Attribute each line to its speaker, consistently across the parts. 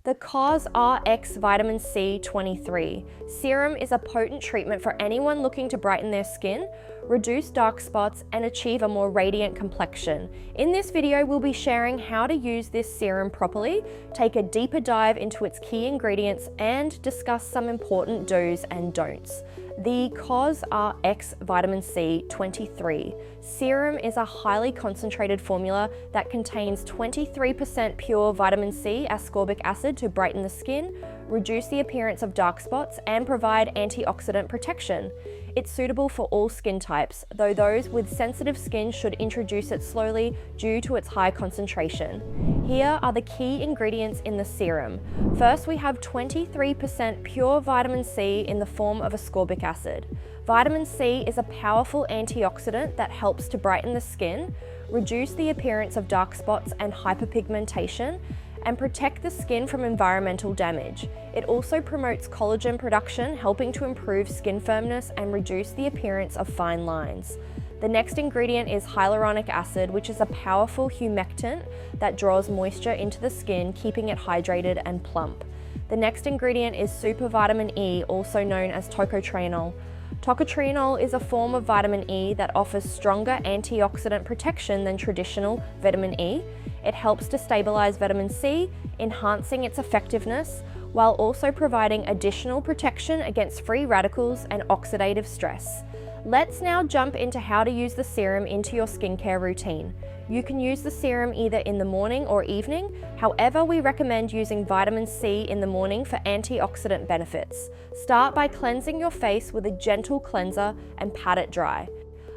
Speaker 1: The COSRX Vitamin C 23 serum is a potent treatment for anyone looking to brighten their skin, reduce dark spots, and achieve a more radiant complexion. In this video, we'll be sharing how to use this serum properly, take a deeper dive into its key ingredients, and discuss some important do's and don'ts. The COSRX Vitamin C 23 serum is a highly concentrated formula that contains 23% pure vitamin C ascorbic acid to brighten the skin, reduce the appearance of dark spots, and provide antioxidant protection. It's suitable for all skin types, though those with sensitive skin should introduce it slowly due to its high concentration. Here are the key ingredients in the serum. First, we have 23% pure vitamin C in the form of ascorbic acid. Vitamin C is a powerful antioxidant that helps to brighten the skin, reduce the appearance of dark spots and hyperpigmentation, and protect the skin from environmental damage. It also promotes collagen production, helping to improve skin firmness and reduce the appearance of fine lines. The next ingredient is hyaluronic acid, which is a powerful humectant that draws moisture into the skin, keeping it hydrated and plump. The next ingredient is super vitamin E, also known as tocotrienol. Tocotrienol is a form of vitamin E that offers stronger antioxidant protection than traditional vitamin E. It helps to stabilize vitamin C, enhancing its effectiveness, while also providing additional protection against free radicals and oxidative stress. Let's now jump into how to use the serum into your skincare routine. You can use the serum either in the morning or evening. However, we recommend using vitamin C in the morning for antioxidant benefits. Start by cleansing your face with a gentle cleanser and pat it dry.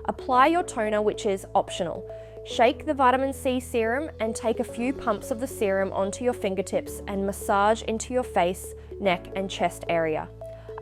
Speaker 1: Apply your toner, which is optional. Shake the vitamin C serum and take a few pumps of the serum onto your fingertips and massage into your face, neck, and chest area.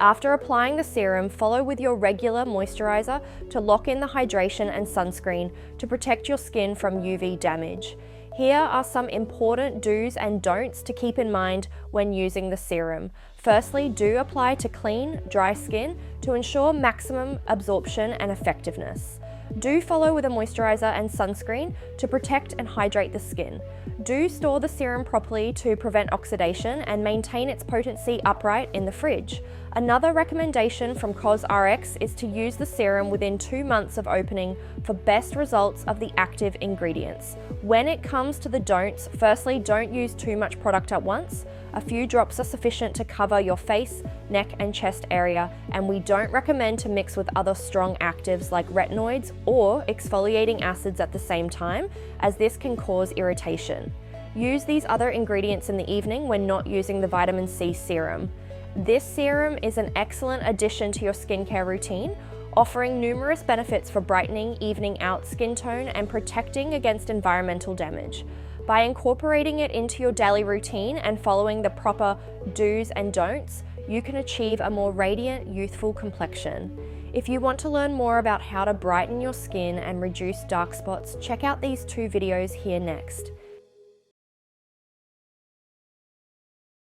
Speaker 1: After applying the serum, follow with your regular moisturizer to lock in the hydration and sunscreen to protect your skin from UV damage. Here are some important do's and don'ts to keep in mind when using the serum. Firstly, do apply to clean, dry skin to ensure maximum absorption and effectiveness. Do follow with a moisturizer and sunscreen to protect and hydrate the skin. Do store the serum properly to prevent oxidation and maintain its potency upright in the fridge. Another recommendation from COSRX is to use the serum within 2 months of opening for best results of the active ingredients. When it comes to the don'ts, firstly, don't use too much product at once. A few drops are sufficient to cover your face, neck, and chest area, and we don't recommend to mix with other strong actives like retinoids or exfoliating acids at the same time, as this can cause irritation. Use these other ingredients in the evening when not using the vitamin C serum. This serum is an excellent addition to your skincare routine, offering numerous benefits for brightening, evening out skin tone and protecting against environmental damage. By incorporating it into your daily routine and following the proper do's and don'ts, you can achieve a more radiant, youthful complexion. If you want to learn more about how to brighten your skin and reduce dark spots, check out these 2 videos here next.